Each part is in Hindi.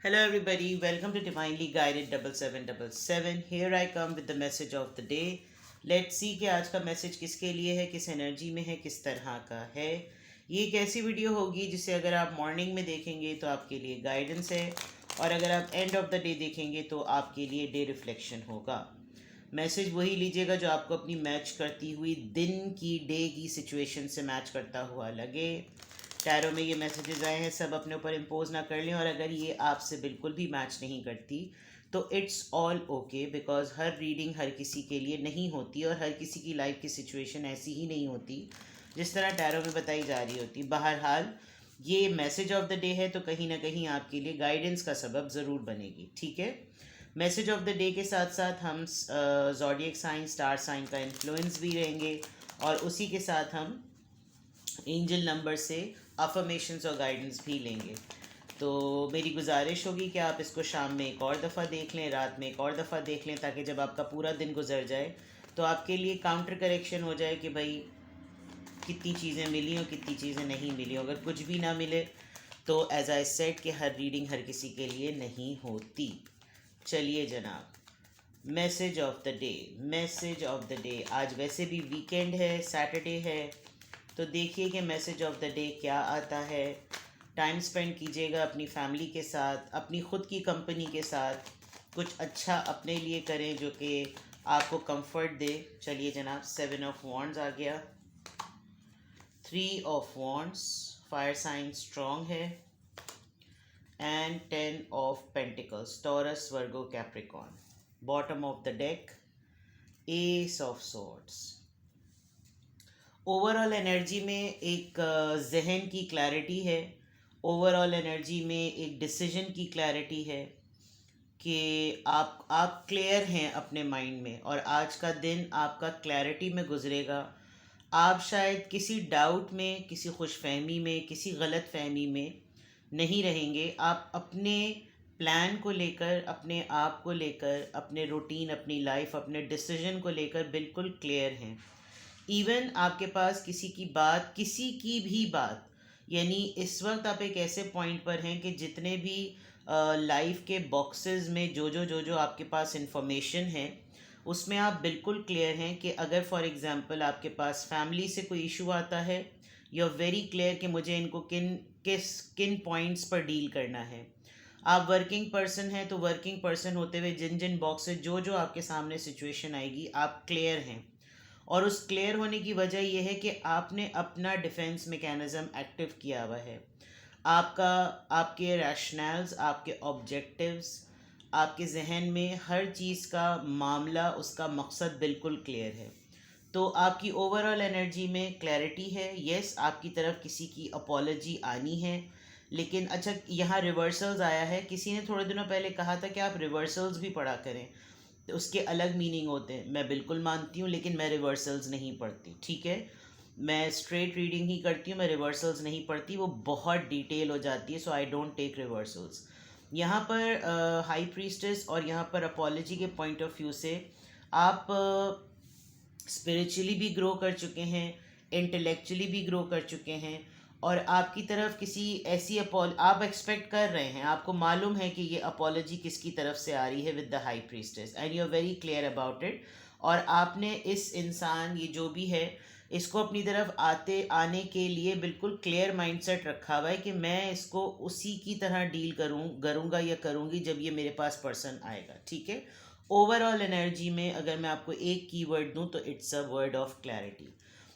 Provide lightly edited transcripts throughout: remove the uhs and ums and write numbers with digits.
Hello, everybody. Welcome to Divinely Guided 7777. Here I come with the message of the day. Let's see कि आज का मैसेज किसके लिए है, किस एनर्जी में है, किस तरह का है. ये एक ऐसी वीडियो होगी जिसे अगर आप मॉर्निंग में देखेंगे तो आपके लिए गाइडेंस है, और अगर आप एंड ऑफ द डे देखेंगे तो आपके लिए डे रिफ्लेक्शन होगा. मैसेज वही लीजिएगा जो आपको अपनी मैच करती हुई दिन की डे की सिचुएशन से मैच करता हुआ लगे. टैरो में ये मैसेजेस आए हैं, सब अपने ऊपर इम्पोज ना कर लें, और अगर ये आपसे बिल्कुल भी मैच नहीं करती तो इट्स ऑल ओके, बिकॉज हर रीडिंग हर किसी के लिए नहीं होती और हर किसी की लाइफ की सिचुएशन ऐसी ही नहीं होती जिस तरह टैरो में बताई जा रही होती. बहरहाल ये मैसेज ऑफ द डे है तो कहीं ना कहीं आपके लिए गाइडेंस का सबब ज़रूर बनेगी. ठीक है, मैसेज ऑफ द डे के साथ साथ हम ज़ोडिएक साइन, स्टार साइन का इन्फ्लुएंस भी रहेंगे, और उसी के साथ हम एंजल नंबर से अफर्मेशंस और गाइडेंस भी लेंगे. तो मेरी गुजारिश होगी कि आप इसको शाम में एक और दफ़ा देख लें, रात में एक और दफ़ा देख लें, ताकि जब आपका पूरा दिन गुजर जाए तो आपके लिए काउंटर करेक्शन हो जाए कि भाई कितनी चीज़ें मिली और कितनी चीज़ें नहीं मिली. अगर कुछ भी ना मिले तो एज आई सेड कि हर रीडिंग हर किसी के लिए नहीं होती. चलिए जनाब, message of the day. Message of the day, आज वैसे भी वीकेंड है, सैटरडे है, तो देखिए कि मैसेज ऑफ द डे क्या आता है. टाइम स्पेंड कीजिएगा अपनी फैमिली के साथ, अपनी ख़ुद की कंपनी के साथ. कुछ अच्छा अपने लिए करें जो कि आपको कंफर्ट दे. चलिए जनाब, 7 ऑफ वॉन्ड्स आ गया, 3 of wands, fire sign strong है, and 10 of pentacles, Taurus, Virgo, Capricorn. Bottom of the deck, ace of swords. Overall energy में एक जहन की क्लैरिटी है. ओवरऑल एनर्जी में एक डिसीजन की क्लैरिटी है कि आप क्लियर हैं अपने माइंड में, और आज का दिन आपका क्लैरिटी में गुजरेगा. आप शायद किसी डाउट में, किसी खुशफहमी में, किसी गलत फहमी में नहीं रहेंगे. आप अपने प्लान को लेकर, अपने आप को लेकर, अपने रूटीन, अपनी लाइफ, अपने डिसीजन को लेकर बिल्कुल क्लियर हैं. इवन आपके पास किसी की बात, किसी की भी बात, यानी इस वक्त आप एक ऐसे पॉइंट पर हैं कि जितने भी लाइफ के बॉक्सेस में जो आपके पास इंफॉर्मेशन है उसमें आप बिल्कुल क्लियर हैं कि अगर फॉर एग्ज़ाम्पल आपके पास फैमिली से कोई इशू आता है, यू आर वेरी क्लियर कि मुझे इनको किन पॉइंट्स पर डील करना है. आप वर्किंग पर्सन हैं तो वर्किंग पर्सन होते हुए जिन जिन बॉक्सेस, जो आपके सामने सिचुएशन आएगी, आप क्लियर हैं. और उस क्लियर होने की वजह यह है कि आपने अपना डिफेंस मैकेनिज़्म एक्टिव किया हुआ है. आपका, आपके रैशनल्स, आपके ऑब्जेक्टिव्स, आपके जहन में हर चीज़ का मामला, उसका मकसद बिल्कुल क्लियर है. तो आपकी ओवरऑल एनर्जी में क्लैरिटी है. यस, आपकी तरफ किसी की अपॉलॉजी आनी है, लेकिन अच्छा यहाँ रिवर्सल्स आया है. किसी ने थोड़े दिनों पहले कहा था कि आप रिवर्सल्स भी पढ़ा करें, तो उसके अलग मीनिंग होते हैं. मैं बिल्कुल मानती हूँ, लेकिन मैं रिवर्सल्स नहीं पढ़ती. ठीक है, मैं स्ट्रेट रीडिंग ही करती हूँ, मैं रिवर्सल्स नहीं पढ़ती, वो बहुत डिटेल हो जाती है. सो आई डोंट टेक रिवर्सल्स. यहाँ पर हाई प्रीस्टेस और यहाँ पर अपॉलॉजी के पॉइंट ऑफ व्यू से आप स्पिरिचुअली भी ग्रो कर चुके हैं, इंटेलेक्चुअली भी ग्रो कर चुके हैं, और आपकी तरफ किसी ऐसी आप एक्सपेक्ट कर रहे हैं, आपको मालूम है कि ये अपॉलॉजी किसकी तरफ से आ रही है with the high priestess, and you are very clear about it. और आपने इस इंसान, ये जो भी है, इसको अपनी तरफ आने के लिए बिल्कुल क्लियर माइंडसेट रखा हुआ है कि मैं इसको उसी की तरह डील करूँगा या करूँगी जब ये मेरे पास पर्सन आएगा. ठीक है, ओवरऑल एनर्जी में अगर मैं आपको एक की वर्ड दूँ तो it's a word of clarity.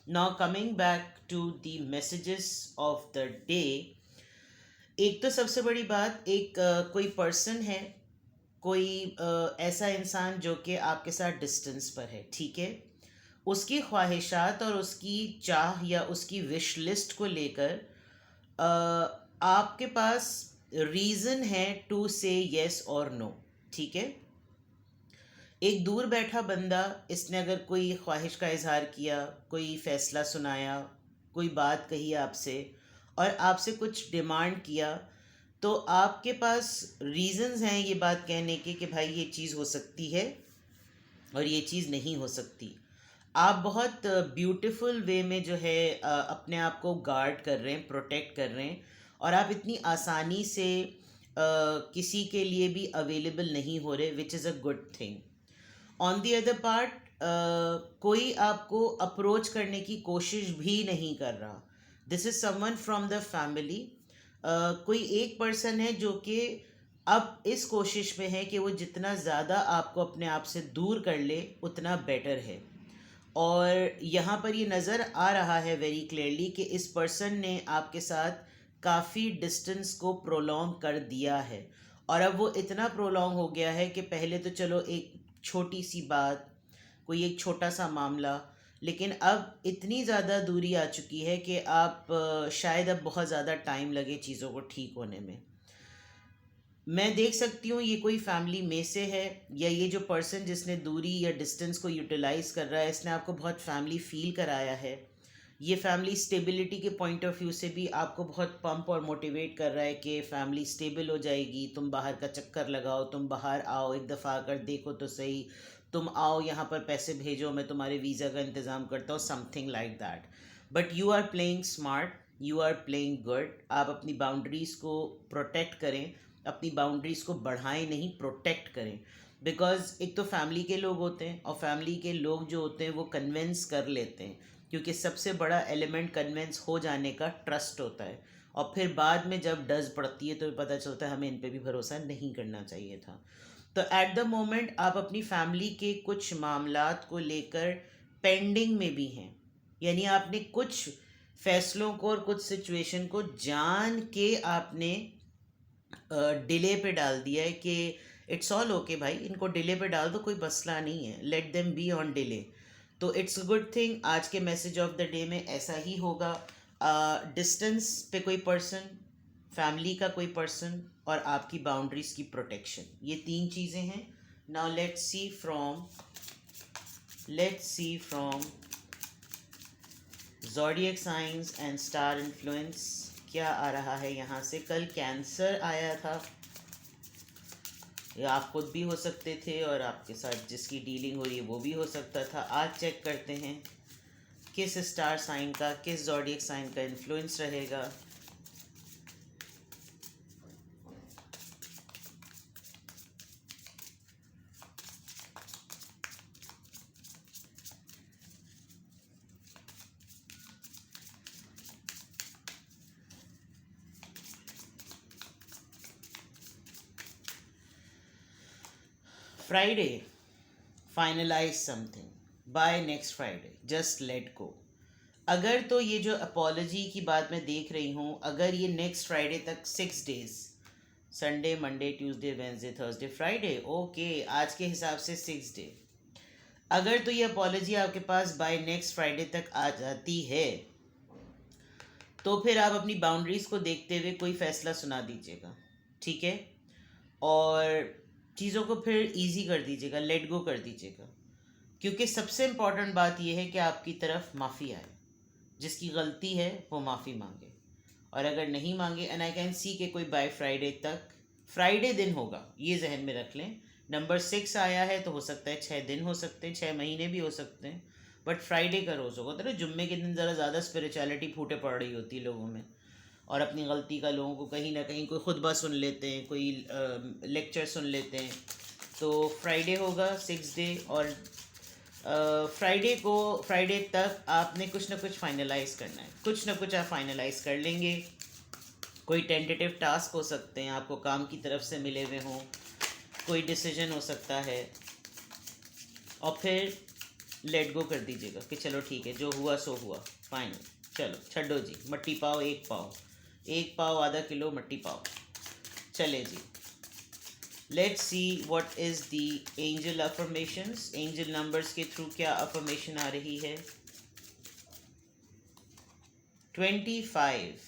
Now coming back to the messages of the day. एक तो सबसे बड़ी बात, एक कोई पर्सन है, कोई ऐसा इंसान जो कि आपके साथ डिस्टेंस पर है. ठीक है, उसकी ख्वाहिशात और उसकी चाह या उसकी विश लिस्ट को लेकर आपके पास रीज़न है टू से येस और नो. ठीक है, एक दूर बैठा बंदा, इसने अगर कोई ख्वाहिश का इजहार किया, कोई फ़ैसला सुनाया, कोई बात कही आपसे, और आपसे कुछ डिमांड किया, तो आपके पास रीज़न्स हैं ये बात कहने के कि भाई ये चीज़ हो सकती है और ये चीज़ नहीं हो सकती. आप बहुत ब्यूटीफुल वे में जो है अपने आप को गार्ड कर रहे हैं, प्रोटेक्ट कर रहे हैं, और आप इतनी आसानी से किसी के लिए भी अवेलेबल नहीं हो रहे, which is a good thing. On the other part, कोई आपको अप्रोच करने की कोशिश भी नहीं कर रहा. This is someone from the family. कोई एक पर्सन है जो कि अब इस कोशिश में है कि वो जितना ज़्यादा आपको अपने आप से दूर कर ले उतना बेटर है. और यहाँ पर ये नज़र आ रहा है वेरी क्लियरली कि इस पर्सन ने आपके साथ काफ़ी डिस्टेंस को प्रोलॉन्ग कर दिया है. और अब वो इतना प्रोलॉन्ग हो गया है कि पहले तो चलो एक छोटी सी बात, कोई एक छोटा सा मामला, लेकिन अब इतनी ज़्यादा दूरी आ चुकी है कि आप शायद अब बहुत ज़्यादा टाइम लगे चीज़ों को ठीक होने में. मैं देख सकती हूँ ये कोई फैमिली में से है, या ये जो पर्सन जिसने दूरी या डिस्टेंस को यूटिलाइज कर रहा है, इसने आपको बहुत फैमिली फील कराया है. ये फैमिली स्टेबिलिटी के पॉइंट ऑफ व्यू से भी आपको बहुत पंप और मोटिवेट कर रहा है कि फैमिली स्टेबल हो जाएगी, तुम बाहर का चक्कर लगाओ, तुम बाहर आओ, एक दफ़ा आकर देखो तो सही, तुम आओ यहाँ पर पैसे भेजो, मैं तुम्हारे वीज़ा का इंतज़ाम करता हूँ, something like that. But you are playing smart, you are playing good. आप अपनी बाउंड्रीज़ को प्रोटेक्ट करें, अपनी बाउंड्रीज़ को बढ़ाएं नहीं, प्रोटेक्ट करें. बिकॉज एक तो फैमिली के लोग होते हैं, और फैमिली के लोग जो होते हैं वो कन्विंस कर लेते हैं, क्योंकि सबसे बड़ा एलिमेंट कन्विंस हो जाने का ट्रस्ट होता है. और फिर बाद में जब डज पड़ती है तो पता चलता है हमें इन पे भी भरोसा नहीं करना चाहिए था. तो एट द मोमेंट आप अपनी फैमिली के कुछ मामलात को लेकर पेंडिंग में भी हैं. यानी आपने कुछ फैसलों को और कुछ सिचुएशन को जान के आपने डिले पे डाल दिया है कि इट्स ऑल ओके भाई, इनको डिले पे डाल दो, कोई मसला नहीं है, let them be on delay. तो इट्स अ गुड थिंग. आज के मैसेज ऑफ द डे में ऐसा ही होगा. डिस्टेंस पे कोई पर्सन, फैमिली का कोई पर्सन, और आपकी बाउंड्रीज की प्रोटेक्शन, ये तीन चीज़ें हैं. Now let's see from zodiac science and star influence क्या आ रहा है यहाँ से. कल कैंसर आया था, या आप खुद भी हो सकते थे और आपके साथ जिसकी डीलिंग हो रही है वो भी हो सकता था. आज चेक करते हैं किस स्टार साइन का, किस ज़ोडिएक साइन का इन्फ्लुएंस रहेगा. Friday, finalize something by next Friday, just let go. अगर तो ये जो अपॉलॉजी की बात मैं देख रही हूँ, अगर ये नेक्स्ट फ्राइडे तक 6 days, Sunday, Monday, Tuesday, Wednesday, Thursday, Friday, okay, आज के हिसाब से 6 डे, अगर तो ये अपॉलॉजी आपके पास बाय नेक्स्ट फ्राइडे तक आ जाती है, तो फिर आप अपनी बाउंड्रीज को देखते हुए कोई फैसला सुना दीजिएगा, ठीक है. और चीज़ों को फिर इजी कर दीजिएगा, लेट गो कर दीजिएगा. क्योंकि सबसे इम्पॉर्टेंट बात यह है कि आपकी तरफ माफ़ी आए. जिसकी गलती है वो माफ़ी मांगे, और अगर नहीं मांगे, एंड आई कैन सी के कोई बाय फ्राइडे तक, फ्राइडे दिन होगा, ये जहन में रख लें. नंबर 6 आया है तो हो सकता है 6 दिन हो सकते हैं, 6 महीने भी हो सकते हैं, बट फ्राइडे का रोज़ होगा. तो ना जुम्मे के दिन ज़रा ज़्यादा स्पिरिचुअलिटी फूटे पड़ रही होती है लोगों में, और अपनी गलती का लोगों को कहीं ना कहीं कोई खुतबा सुन लेते हैं, कोई लेक्चर सुन लेते हैं. तो फ्राइडे होगा 6 डे, और फ्राइडे तक आपने कुछ ना कुछ फाइनलाइज करना है, कुछ ना कुछ आप फाइनलाइज कर लेंगे. कोई टेंटेटिव टास्क हो सकते हैं, आपको काम की तरफ से मिले हुए हों, कोई डिसीजन हो सकता है, और फिर लेट गो कर दीजिएगा कि चलो ठीक है, जो हुआ सो हुआ, फाइनल, चलो छड्डो जी, मट्टी पाव, एक पाव आधा किलो मट्टी पाव, चले जी. Let's see what is the angel affirmations. Angel numbers के थ्रू क्या अफर्मेशन आ रही है. 25,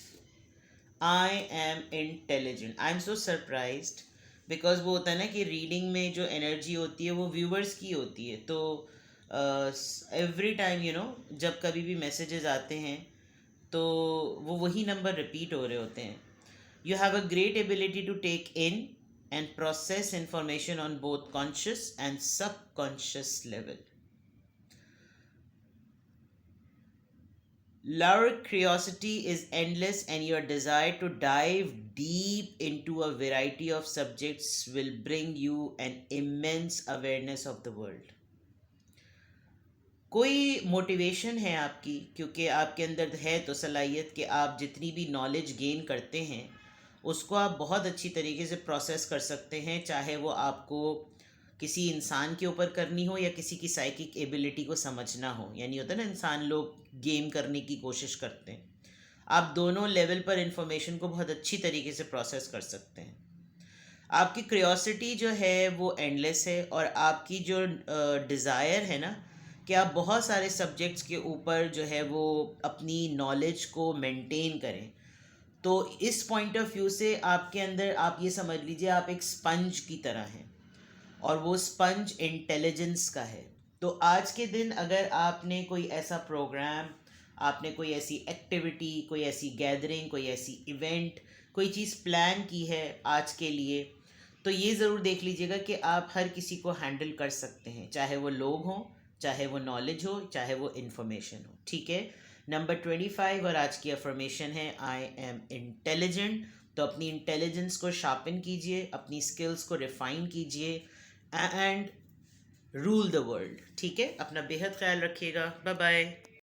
I am intelligent. I am so surprised, because वो होता है ना कि रीडिंग में जो एनर्जी होती है वो व्यूवर्स की होती है. तो एवरी टाइम जब कभी भी मैसेजेस आते हैं तो वो वही नंबर रिपीट हो रहे होते हैं. You have a great ability to take in and process information on both conscious and subconscious level. Your curiosity is endless, and your desire to dive deep into a variety of subjects will bring you an immense awareness of the world. कोई मोटिवेशन है आपकी, क्योंकि आपके अंदर है तो सलाहियत कि आप जितनी भी नॉलेज गेन करते हैं उसको आप बहुत अच्छी तरीके से प्रोसेस कर सकते हैं, चाहे वो आपको किसी इंसान के ऊपर करनी हो या किसी की साइकिक एबिलिटी को समझना हो। यानी होता है ना, इंसान लोग गेम करने की कोशिश करते हैं, आप दोनों लेवल पर इंफॉर्मेशन को बहुत अच्छी तरीके से प्रोसेस कर सकते हैं। आपकी क्रियोसिटी जो है वो एंडलेस है, और आपकी जो डिज़ायर है ना कि आप बहुत सारे सब्जेक्ट्स के ऊपर जो है वो अपनी नॉलेज को मेंटेन करें, तो इस पॉइंट ऑफ व्यू से आपके अंदर आप ये समझ लीजिए आप एक स्पंज की तरह हैं, और वो स्पंज इंटेलिजेंस का है। तो आज के दिन अगर आपने कोई ऐसा प्रोग्राम, आपने कोई ऐसी एक्टिविटी, कोई ऐसी गैदरिंग, कोई ऐसी इवेंट, कोई चीज़ प्लान की है आज के लिए, तो ये ज़रूर देख लीजिएगा कि आप हर किसी को हैंडल कर सकते हैं, चाहे वो लोग हों, चाहे वो नॉलेज हो, चाहे वो इन्फॉर्मेशन हो। ठीक है। नंबर 25 और आज की अफर्मेशन है आई एम इंटेलिजेंट। तो अपनी इंटेलिजेंस को शार्पन कीजिए, अपनी स्किल्स को रिफाइन कीजिए एंड रूल द वर्ल्ड। ठीक है, अपना बेहद ख्याल रखिएगा। Bye bye.